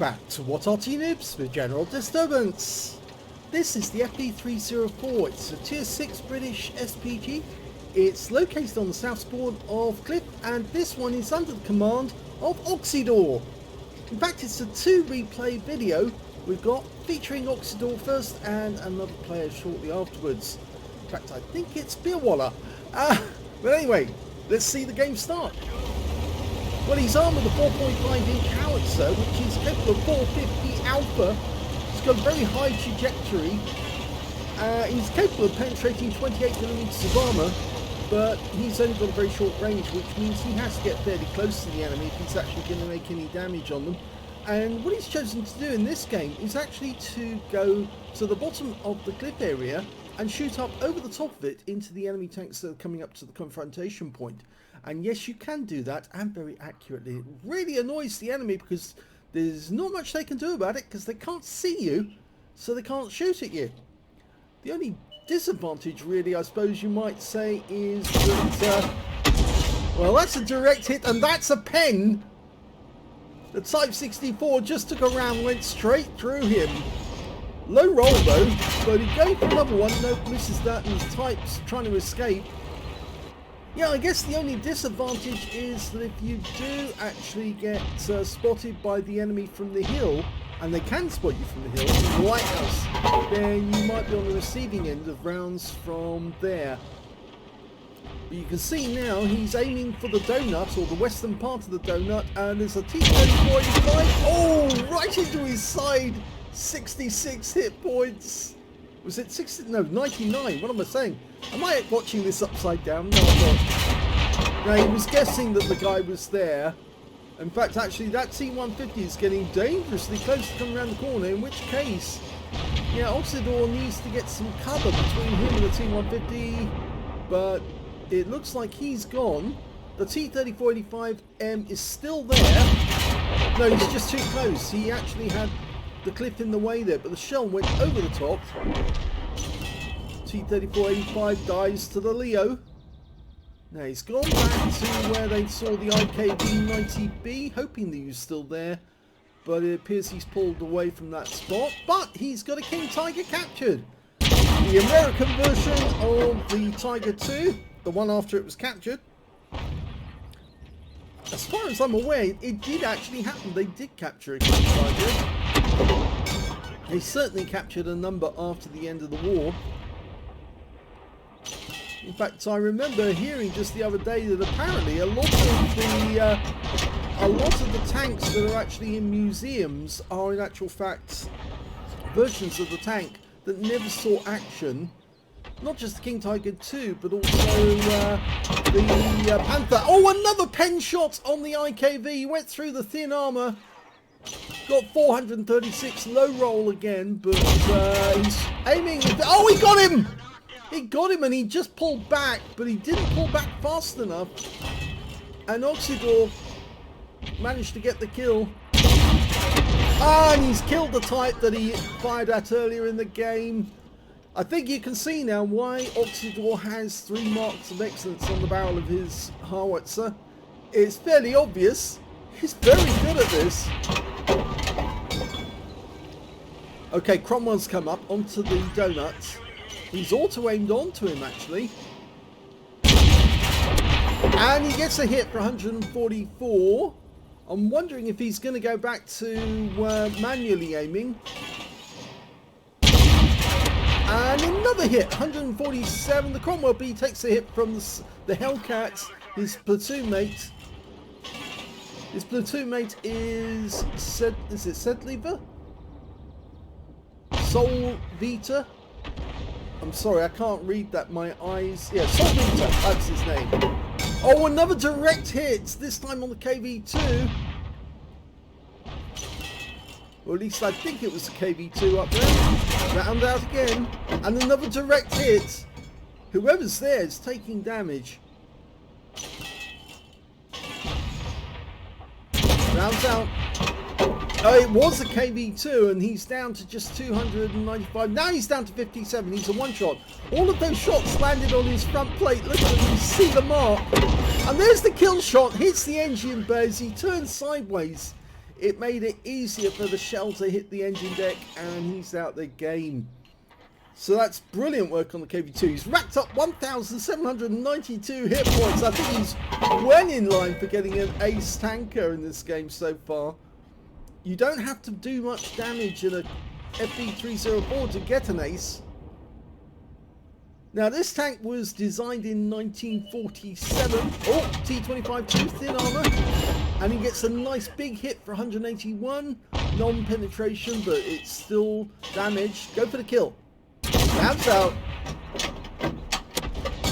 back to What Arty Noobs with General Disturbance. This is the FV304. It's a tier 6 British SPG. It's located on the south spawn of Cliff, and this one is under the command of Oksydor. In fact, it's a 2 replay video we've got featuring Oksydor first and another player shortly afterwards. In fact, I think it's Beerwalla. But anyway, let's see the game start. Well, he's armed with a 4.5-inch howitzer, which is capable of 450 alpha. It's got a very high trajectory. He's capable of penetrating 28mm of armour, but he's only got a very short range, which means he has to get fairly close to the enemy if he's actually going to make any damage on them. And what he's chosen to do in this game is actually to go to the bottom of the cliff area and shoot up over the top of it into the enemy tanks that are coming up to the confrontation point. And yes, you can do that, and very accurately. It really annoys the enemy because there's not much they can do about it because they can't see you, so they can't shoot at you. The only disadvantage, really, I suppose you might say, is that, well, that's a direct hit, and that's a pen. The Type 64 just took a round, went straight through him. Low roll, though, but he goes for another one. Nope, misses that, and his Type's trying to escape. Yeah, I guess the only disadvantage is that if you do actually get spotted by the enemy from the hill, and they can spot you from the hill, from the lighthouse, then you might be on the receiving end of rounds from there. But you can see now he's aiming for the donut, or the western part of the donut, and there's a T-3485. Oh, right into his side. 66 hit points. Was it 60? No, 99. What am I saying? Am I watching this upside down? No, I'm not. Now, he was guessing that the guy was there. In fact, actually, that T-150 is getting dangerously close to coming around the corner, in which case, yeah, Oksydor needs to get some cover between him and the T-150, but it looks like he's gone. The T-3485M is still there. No, he's just too close. He actually had the cliff in the way there, but the shell went over the top. T-3485 dies to the Leo. Now he's gone back to where they saw the IKB-90B, hoping that he was still there, but it appears he's pulled away from that spot. But he's got a King Tiger captured. The American version of the Tiger II, the one after it was captured. As far as I'm aware, it did actually happen. They did capture a King Tiger. They certainly captured a number after the end of the war. In fact, I remember hearing just the other day that apparently a lot of the tanks that are actually in museums are in actual fact versions of the tank that never saw action. Not just the King Tiger 2, but also the Panther. Oh, another pen shot on the IKV. He went through the thin armour. Got 436, low roll again, but he's aiming. Oh, he got him! He got him, and he just pulled back, but he didn't pull back fast enough. And Oksydor managed to get the kill. And he's killed the Type that he fired at earlier in the game. I think you can see now why Oksydor has 3 marks of excellence on the barrel of his howitzer. It's fairly obvious. He's very good at this. Okay, Cromwell's come up onto the donut. He's auto-aimed onto him, actually. And he gets a hit for 144. I'm wondering if he's going to go back to manually aiming. And another hit, 147. The Cromwell B takes a hit from the Hellcat, his platoon mate. His platoon mate is it Sedlever? Solvita? I'm sorry, I can't read that. My eyes. Yeah, Solvita, that's his name. Oh, another direct hit, this time on the KV2. Or at least I think it was the KV2 up there. Round out again. And another direct hit. Whoever's there is taking damage. Rounds out. Oh, it was a KV2, and he's down to just 295. Now he's down to 57. He's a one-shot. All of those shots landed on his front plate. Look at him. You see the mark. And there's the kill shot. Hits the engine bay as he turns sideways It made it easier for the shell to hit the engine deck, and he's out the game. So that's brilliant work on the KV2. He's racked up 1,792 hit points. I think he's well in line for getting an ace tanker in this game so far. You don't have to do much damage in a FV304 to get an ace. Now this tank was designed in 1947. Oh, T25 tooth thin armor. And he gets a nice big hit for 181. Non-penetration, but it's still damaged. Go for the kill. Labs out.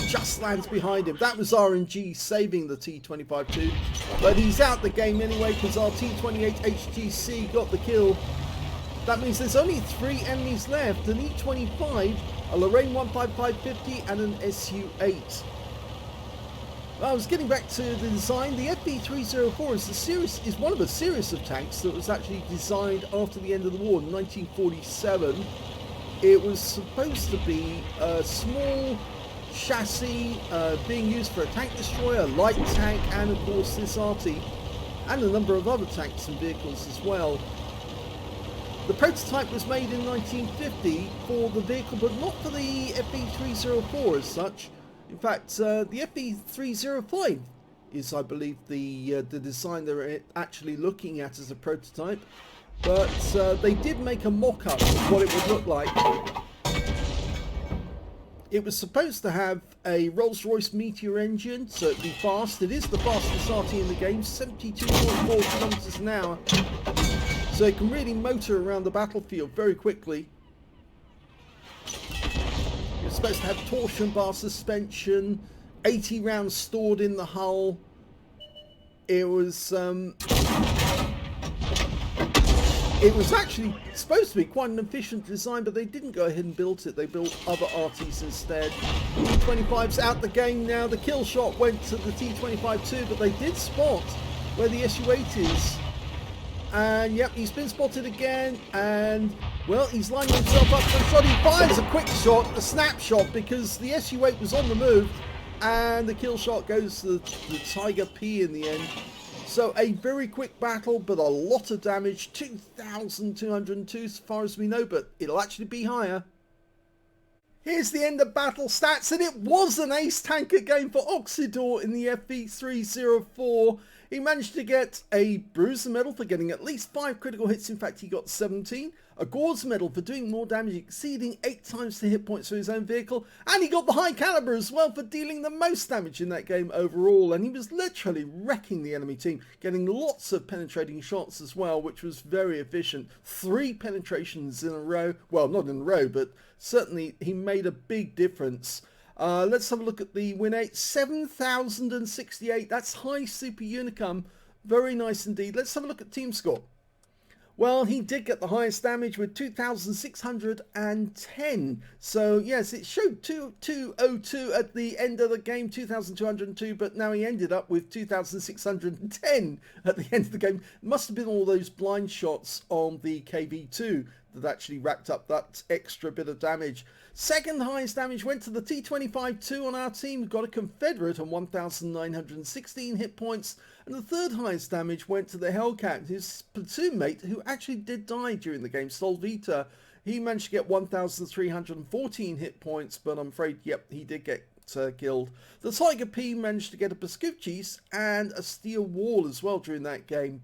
Just lands behind him. That was RNG saving the T25 tooth. But he's out the game anyway because our T28 HGC got the kill. That means there's only 3 enemies left. An E25, a Lorraine 15550 and an SU8. Well, I was getting back to the design. The FV304 is one of a series of tanks that was actually designed after the end of the war in 1947. It was supposed to be a small chassis being used for a tank destroyer, light tank, and of course this Arty, and a number of other tanks and vehicles as well. The prototype was made in 1950 for the vehicle, but not for the FV304 as such. In fact, the FV305 is, I believe, the design they're actually looking at as a prototype. But they did make a mock-up of what it would look like. It was supposed to have a Rolls-Royce Meteor engine, so it'd be fast. It is the fastest Arty in the game, 72.4 kilometers an hour. So it can really motor around the battlefield very quickly. It's supposed to have torsion bar suspension, 80 rounds stored in the hull. It was actually supposed to be quite an efficient design, but they didn't go ahead and build it. They built other Artys instead. T25's out the game now. The kill shot went to the T25 too, but they did spot where the SU8 is. And yep, he's been spotted again, and well, he's lining himself up for a shot. He fires a quick shot, a snapshot, because the SU8 was on the move, and the kill shot goes to the Tiger P in the end. So a very quick battle, but a lot of damage, 2,202 as far as we know, but it'll actually be higher. Here's the end of battle stats, and it was an ace tanker game for Oksydor in the FV304. He managed to get a Bruiser medal for getting at least 5 critical hits. In fact, he got 17. A Gauze medal for doing more damage, exceeding 8 times the hit points for his own vehicle. And he got the High Caliber as well for dealing the most damage in that game overall. And he was literally wrecking the enemy team, getting lots of penetrating shots as well, which was very efficient. 3 penetrations in a row. Well, not in a row, but certainly he made a big difference. Let's have a look at the win rate. 7,068. That's high super unicum. Very nice indeed. Let's have a look at team score. Well, he did get the highest damage with 2,610. So yes, it showed 2,202 at the end of the game, 2,202, but now he ended up with 2,610 at the end of the game. It must have been all those blind shots on the KV2 that actually racked up that extra bit of damage. Second highest damage went to the T25-2 on our team. We've got a Confederate on 1,916 hit points. And the third highest damage went to the Hellcat, his platoon mate, who actually did die during the game, Solvita. He managed to get 1,314 hit points, but I'm afraid, yep, he did get killed. The Tiger P managed to get a Pascucci's and a steel wall as well during that game.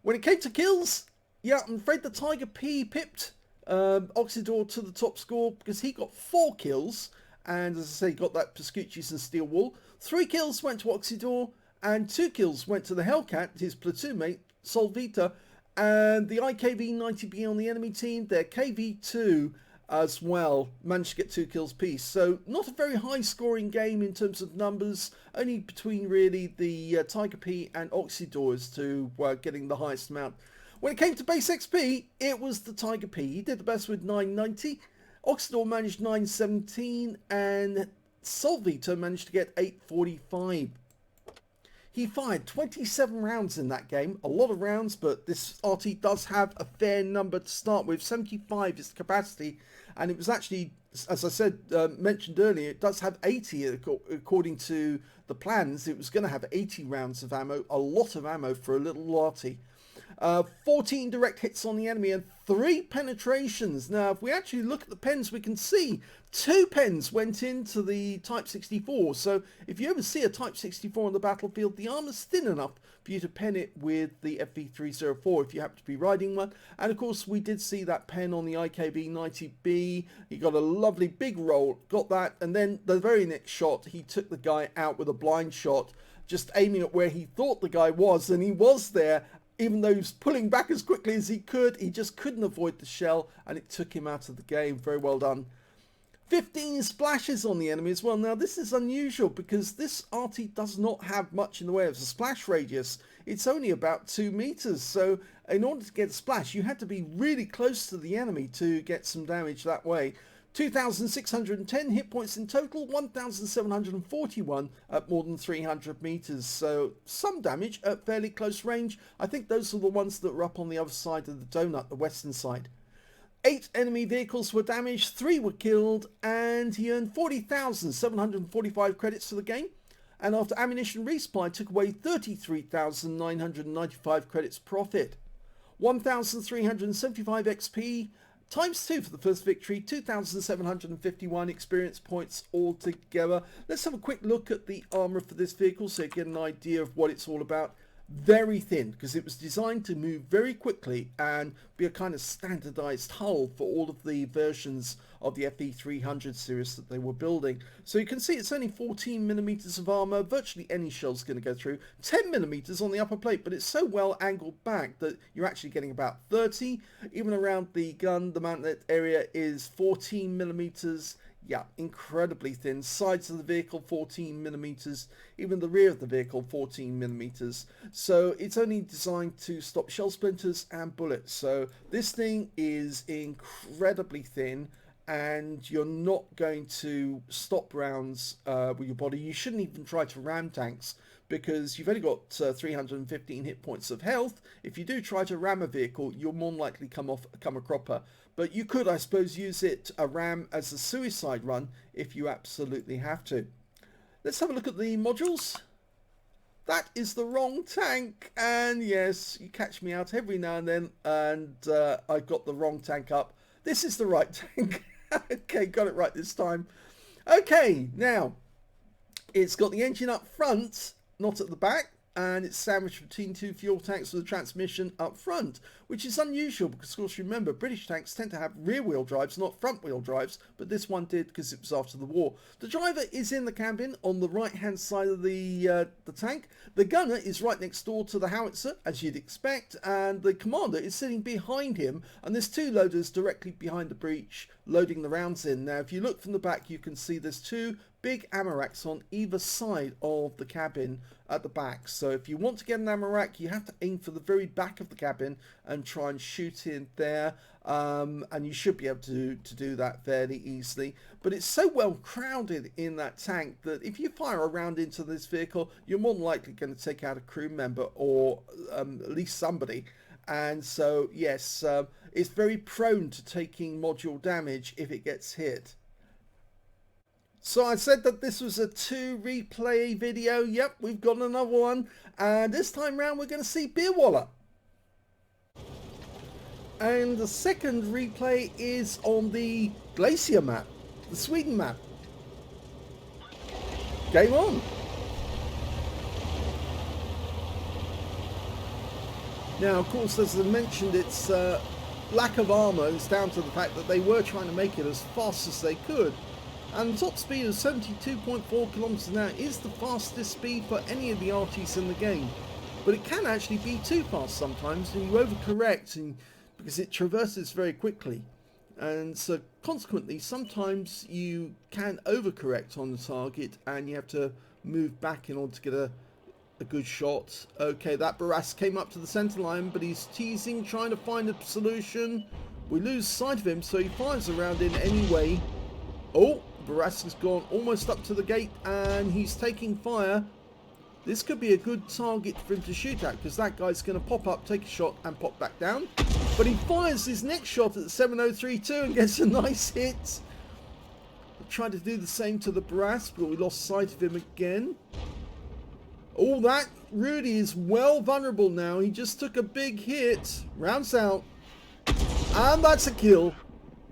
When it came to kills, yeah, I'm afraid the Tiger P pipped Oksydor to the top score because he got 4 kills, and as I say, got that Pascucci's and steel wall. 3 kills went to Oksydor, and 2 kills went to the Hellcat, his platoon mate, Solvita, and the IKV-90B on the enemy team, their KV-2 as well, managed to get 2 kills piece. So not a very high scoring game in terms of numbers, only between really the Tiger P and Oksydor as to getting the highest amount. When it came to base XP, it was the Tiger P. He did the best with 990. Oksydor managed 917, and Solvita managed to get 845. He fired 27 rounds in that game, a lot of rounds, but this Arty does have a fair number to start with. 75 is the capacity, and it was actually, as I said, mentioned earlier, it does have 80 according to the plans. It was going to have 80 rounds of ammo, a lot of ammo for a little Arty. 14 direct hits on the enemy and 3 penetrations. Now, if we actually look at the pens, we can see 2 pens went into the Type 64. So if you ever see a Type 64 on the battlefield, the armor's thin enough for you to pen it with the FV304 if you happen to be riding one. And of course, we did see that pen on the IKB-90B. He got a lovely big roll, got that, and then the very next shot, he took the guy out with a blind shot, just aiming at where he thought the guy was, and he was there. Even though he was pulling back as quickly as he could, he just couldn't avoid the shell, and it took him out of the game. Very well done. 15 splashes on the enemy as well. Now, this is unusual because this Arty does not have much in the way of a splash radius. It's only about 2 meters. So in order to get a splash, you had to be really close to the enemy to get some damage that way. 2,610 hit points in total, 1,741 at more than 300 meters. So some damage at fairly close range. I think those are the ones that were up on the other side of the donut, the western side. 8 enemy vehicles were damaged, 3 were killed, and he earned 40,745 credits for the game. And after ammunition resupply, took away 33,995 credits profit. 1,375 XP times 2 for the first victory, 2,751 experience points altogether. Let's have a quick look at the armor for this vehicle so you get an idea of what it's all about. Very thin, because it was designed to move very quickly and be a kind of standardized hull for all of the versions of the FV300 series that they were building. So you can see it's only 14 millimeters of armor. Virtually any shell's going to go through. 10 millimeters on the upper plate, but it's so well angled back that you're actually getting about 30. Even around the gun, the mantlet area is 14 millimeters. Yeah, incredibly thin. Sides of the vehicle 14 millimeters, even the rear of the vehicle 14 millimeters. So it's only designed to stop shell splinters and bullets. So this thing is incredibly thin, and you're not going to stop rounds with your body. You shouldn't even try to ram tanks because you've only got 315 hit points of health. If you do try to ram a vehicle, you'll more than likely come a cropper. But you could, I suppose, use a ram as a suicide run if you absolutely have to. Let's have a look at the modules. That is the wrong tank. And yes, you catch me out every now and then, and I got the wrong tank up. This is the right tank. Okay, got it right this time. Okay, now, it's got the engine up front, not at the back. And it's sandwiched between 2 fuel tanks with a transmission up front, which is unusual because, of course, remember, British tanks tend to have rear-wheel drives, not front-wheel drives, but this one did because it was after the war. The driver is in the cabin on the right-hand side of the tank. The gunner is right next door to the howitzer, as you'd expect, and the commander is sitting behind him, and there's 2 loaders directly behind the breech loading the rounds in. Now, if you look from the back, you can see there's 2 big ammo racks on either side of the cabin at the back. So if you want to get an ammo rack, you have to aim for the very back of the cabin and try and shoot in there, and you should be able to do that fairly easily. But it's so well crowded in that tank that if you fire a round into this vehicle, you're more than likely going to take out a crew member or at least somebody. And so yes, it's very prone to taking module damage if it gets hit. So I said that this was a 2 replay video. Yep, we've got another one. And this time round we're going to see Beerwalla. And the second replay is on the Glacier map, the Sweden map. Game on. Now, of course, as I mentioned, it's lack of armour is down to the fact that they were trying to make it as fast as they could. And top speed of 72.4 kilometers an hour is the fastest speed for any of the Artys in the game. But it can actually be too fast sometimes, and you overcorrect because it traverses very quickly. And so consequently, sometimes you can overcorrect on the target and you have to move back in order to get a good shot. Okay, that Barras came up to the center line, but he's teasing, trying to find a solution. We lose sight of him, so he fires around in anyway. Oh, Barras has gone almost up to the gate and he's taking fire. This could be a good target for him to shoot at because that guy's going to pop up, take a shot and pop back down. But he fires his next shot at the 7032 and gets a nice hit. Tried to do the same to the Barras, but we lost sight of him again. All that Rudy is well vulnerable now. He just took a big hit. Rounds out. And that's a kill.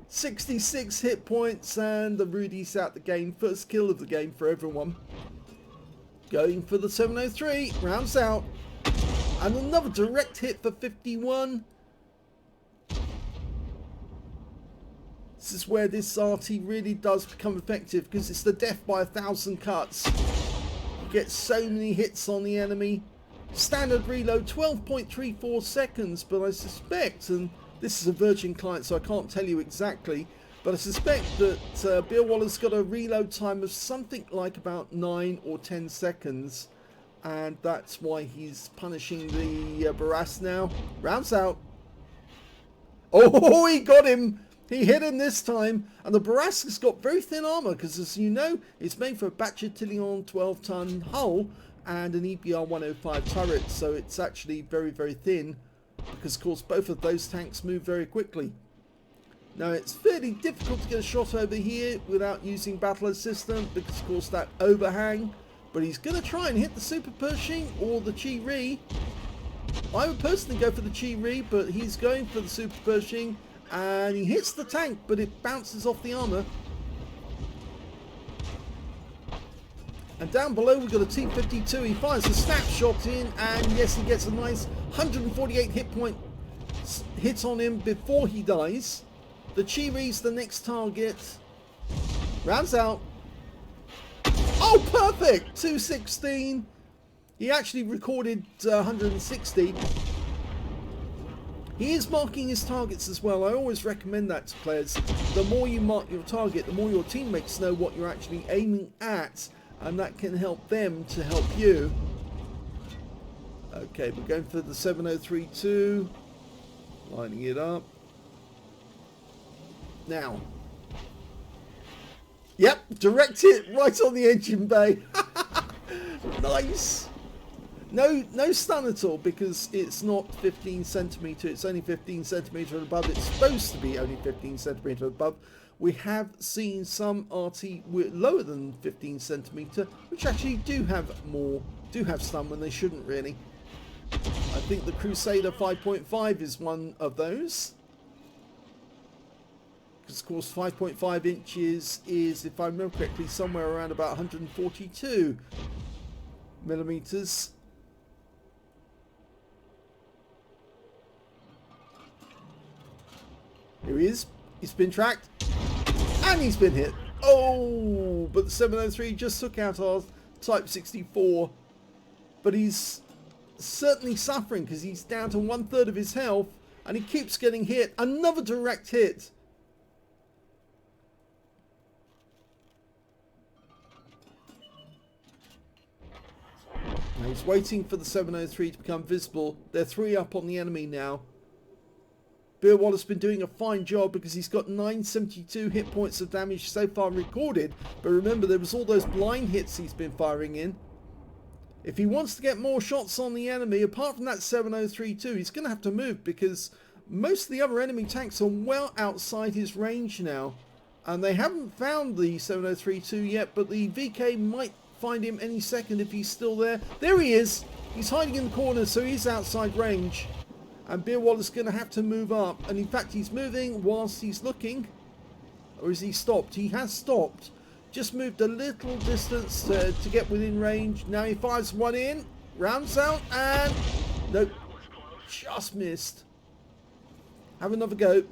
66 hit points and the Rudy's out the game. First kill of the game for everyone. Going for the 703. Rounds out. And another direct hit for 51. This is where this Arty really does become effective because it's the death by 1,000 cuts. You get so many hits on the enemy. Standard reload 12.34 seconds, but I suspect, and this is a Virgin client so I can't tell you exactly, but I suspect that Beerwalla's got a reload time of something like about 9 or 10 seconds, and that's why he's punishing the Barras now. Rounds out. Oh, he got him! He hit him this time, and the Barras has got very thin armor because, as you know, it's made for a Bachatillon 12-ton hull and an EBR 105 turret, so it's actually very, very thin because, of course, both of those tanks move very quickly. Now, it's fairly difficult to get a shot over here without using battle assistant because, of course, that overhang, but he's going to try and hit the Super Pershing or the Chi-Ri. I would personally go for the Chi-Ri, but he's going for the Super Pershing. And he hits the tank, but it bounces off the armor. And down below we've got a T-52. He fires a snapshot in, and yes, he gets a nice 148 hit point hit on him before he dies. The Chi-Ri's the next target. Rounds out. Oh, perfect! 216. He actually recorded 160. He is marking his targets as well. I always recommend that to players. The more you mark your target, the more your teammates know what you're actually aiming at, and that can help them to help you. Okay, we're going for the 7032. Lining it up. Now. Yep, direct hit right on the engine bay. Nice. No stun at all because it's not 15 centimeter. It's only 15 centimeter above. It's supposed to be only 15 centimeter above. We have seen some Arty lower than 15 centimeter, which actually do have stun when they shouldn't really. I think the Crusader 5.5 is one of those. Because of course 5.5 inches is, if I remember correctly, somewhere around about 142 millimeters. Here he is. He's been tracked. And he's been hit. Oh, but the 703 just took out our Type 64. But he's certainly suffering because he's down to 1/3 of his health. And he keeps getting hit. Another direct hit. Now he's waiting for the 703 to become visible. They're 3 up on the enemy now. Beerwalla's been doing a fine job because he's got 972 hit points of damage so far recorded. But remember, there was all those blind hits he's been firing in. If he wants to get more shots on the enemy, apart from that 703-2, he's going to have to move because most of the other enemy tanks are well outside his range now. And they haven't found the 703-2 yet, but the VK might find him any second if he's still there. There he is! He's hiding in the corner, so he's outside range. And Beerwalla's going to have to move up. And in fact, he's moving whilst he's looking. Or is he stopped? He has stopped. Just moved a little distance to get within range. Now he fires one in. Rounds out. And... nope. Just missed. Have another go.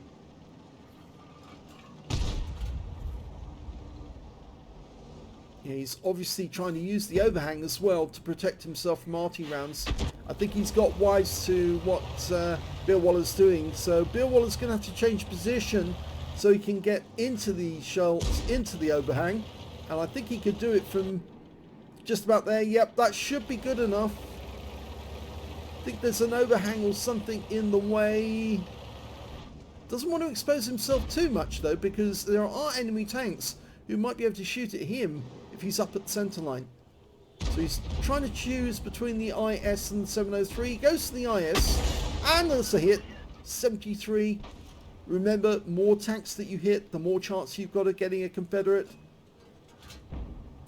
Yeah, he's obviously trying to use the overhang as well to protect himself from Arty rounds. I think he's got wise to what Beerwalla's doing. So Beerwalla's going to have to change position so he can get into the shells, into the overhang. And I think he could do it from just about there. Yep, that should be good enough. I think there's an overhang or something in the way. Doesn't want to expose himself too much though, because there are enemy tanks who might be able to shoot at him if he's up at the centre line. So he's trying to choose between the IS and the 703. He goes to the IS, and that's a hit. 73. Remember, more tanks that you hit, the more chance you've got of getting a Confederate.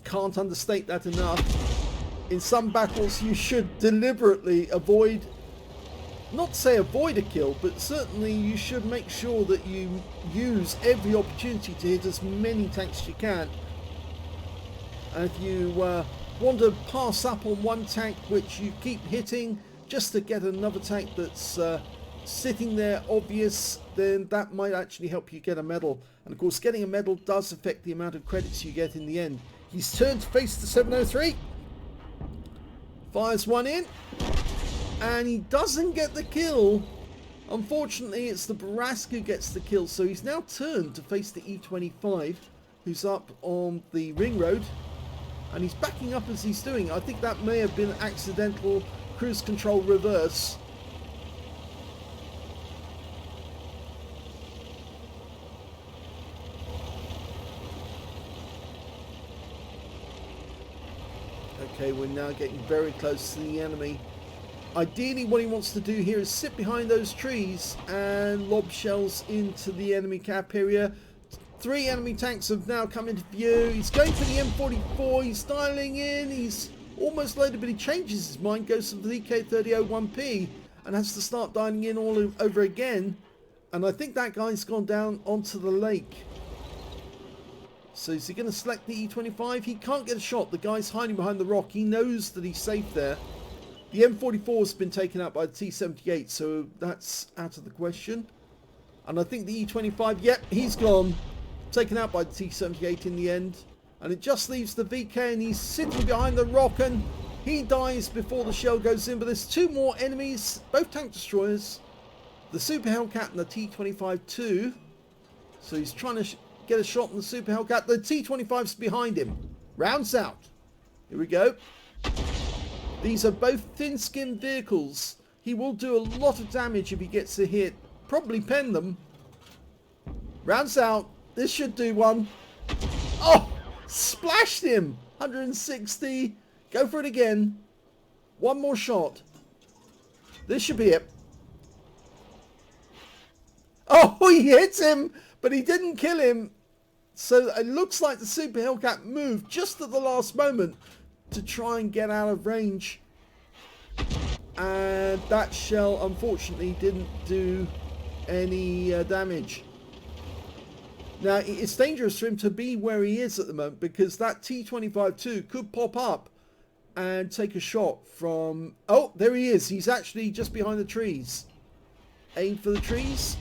Can't understate that enough. in some battles you should deliberately avoid, not say avoid a kill, but certainly you should make sure that you use every opportunity to hit as many tanks as you can. And if you want to pass up on one tank which you keep hitting just to get another tank that's sitting there obvious, then that might actually help you get a medal. And of course, getting a medal does affect the amount of credits you get in the end. He's turned to face the 703, fires one in, and he doesn't get the kill. Unfortunately, it's the Barask who gets the kill, so he's now turned to face the E25, who's up on the ring road, and he's backing up as he's doing. I think that may have been an accidental cruise control reverse. Okay, we're now getting very close to the enemy. Ideally, what he wants to do here is sit behind those trees and lob shells into the enemy cap area. 3 enemy tanks have now come into view. He's going for the M44. He's dialing in. He's almost loaded, but he changes his mind, goes for the DK3001P and has to start dialing in all over again. And I think that guy's gone down onto the lake. So is he going to select the E25? He can't get a shot. The guy's hiding behind the rock. He knows that he's safe there. The M44 has been taken out by the T78, so that's out of the question. And I think the E25, yep, he's gone. Taken out by the T78 in the end. And it just leaves the VK, and he's sitting behind the rock, and he dies before the shell goes in. But there's 2 more enemies, both tank destroyers. The Super Hellcat and the T25-2. So he's trying to get a shot on the Super Hellcat. The T25's behind him. Rounds out. Here we go. These are both thin-skinned vehicles. He will do a lot of damage if he gets a hit. Probably pen them. Rounds out. This should do one. Oh! Splashed him. 160. Go for it again. One more shot. This should be it. Oh, he hits him, but he didn't kill him. So it looks like the Super Hellcat moved just at the last moment to try and get out of range. And that shell, unfortunately, didn't do any damage. Now, it's dangerous for him to be where he is at the moment, because that T25-2 could pop up and take a shot from... Oh, there he is. He's actually just behind the trees. Aim for the trees.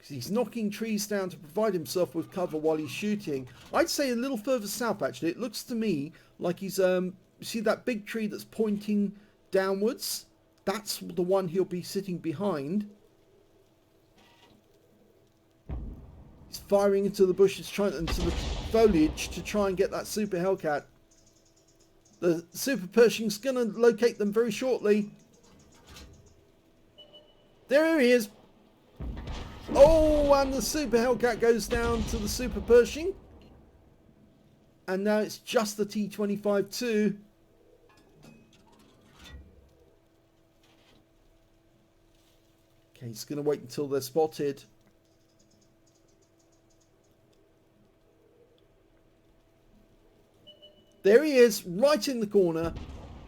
He's knocking trees down to provide himself with cover while he's shooting. I'd say a little further south, actually. It looks to me like he's... see that big tree that's pointing downwards? That's the one he'll be sitting behind. He's firing into the bushes, into the foliage to try and get that Super Hellcat. The Super Pershing's going to locate them very shortly. There he is. Oh, and the Super Hellcat goes down to the Super Pershing. And now it's just the T25-2. Okay, he's going to wait until they're spotted. There he is, right in the corner.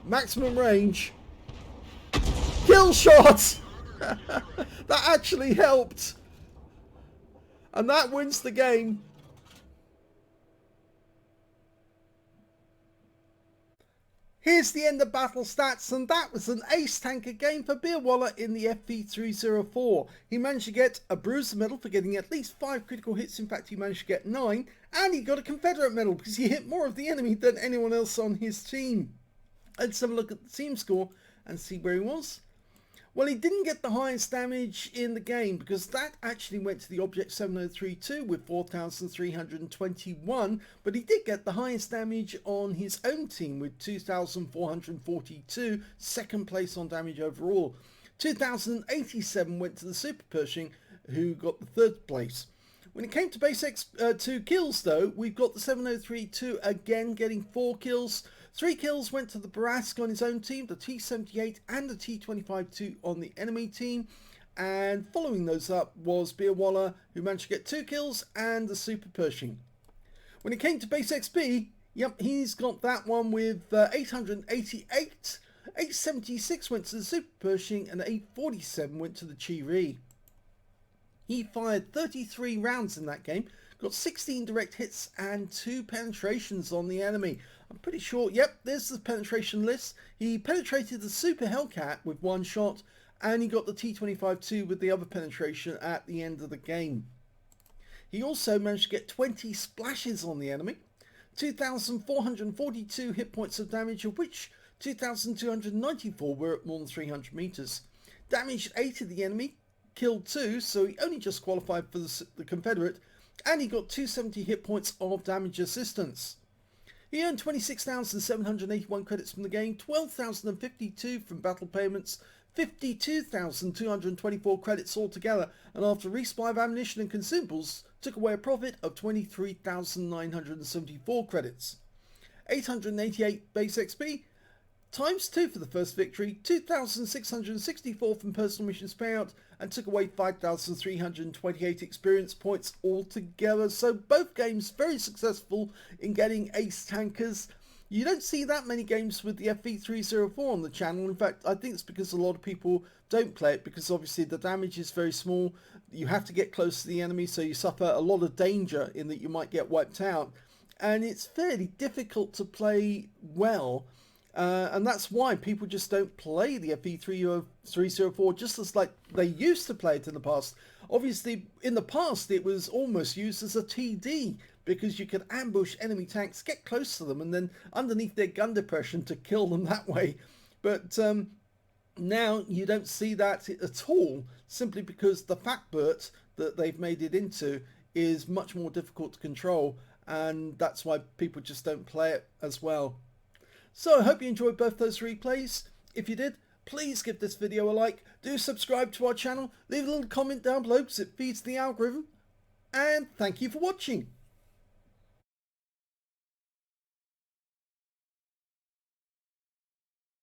Maximum range. Kill shot! That actually helped. And that wins the game. Here's the end of battle stats, and that was an ace tanker game for Beerwalla in the FV304. He managed to get a Bruiser medal for getting at least 5 critical hits. In fact, he managed to get 9, and he got a Confederate medal because he hit more of the enemy than anyone else on his team. Let's have a look at the team score and see where he was. Well, he didn't get the highest damage in the game because that actually went to the Object 7032 with 4,321, but he did get the highest damage on his own team with 2,442, second place on damage overall. 2,087 went to the Super Pershing, who got the third place. When it came to base X2 kills though, we've got the 7032 again getting 4 kills. 3 kills went to the Barask on his own team, the T78 and the T25-2 on the enemy team. And following those up was Beerwalla, who managed to get 2 kills, and the Super Pershing. When it came to base XP, Yep, he's got that one with 888. 876 went to the Super Pershing and 847 went to the Chi-Ri. He fired 33 rounds in that game, got 16 direct hits and 2 penetrations on the enemy. I'm pretty sure, yep, there's the penetration list. He penetrated the Super Hellcat with 1 shot, and he got the T-25-2 with the other penetration at the end of the game. He also managed to get 20 splashes on the enemy, 2,442 hit points of damage, of which 2,294 were at more than 300 meters. Damaged 8 of the enemy, killed 2, so he only just qualified for the Confederate, and he got 270 hit points of damage assistance. He earned 26,781 credits from the game, 12,052 from battle payments, 52,224 credits altogether, and after resupply of ammunition and consumables, took away a profit of 23,974 credits. 888 base XP, times 2 for the first victory, 2,664 from personal missions payout, and took away 5,328 experience points altogether. So both games very successful in getting ace tankers. You don't see that many games with the FV304 on the channel. In fact, I think it's because a lot of people don't play it because obviously the damage is very small. You have to get close to the enemy, so you suffer a lot of danger in that you might get wiped out. And it's fairly difficult to play well. And that's why people just don't play the FV304 just as like they used to play it in the past. Obviously, in the past, it was almost used as a TD because you could ambush enemy tanks, get close to them, and then underneath their gun depression to kill them that way. But now you don't see that at all, simply because the FATBERT that they've made it into is much more difficult to control, and that's why people just don't play it as well. So I hope you enjoyed both those replays. If you did, please give this video a like, do subscribe to our channel, leave a little comment down below because it feeds the algorithm, and thank you for watching.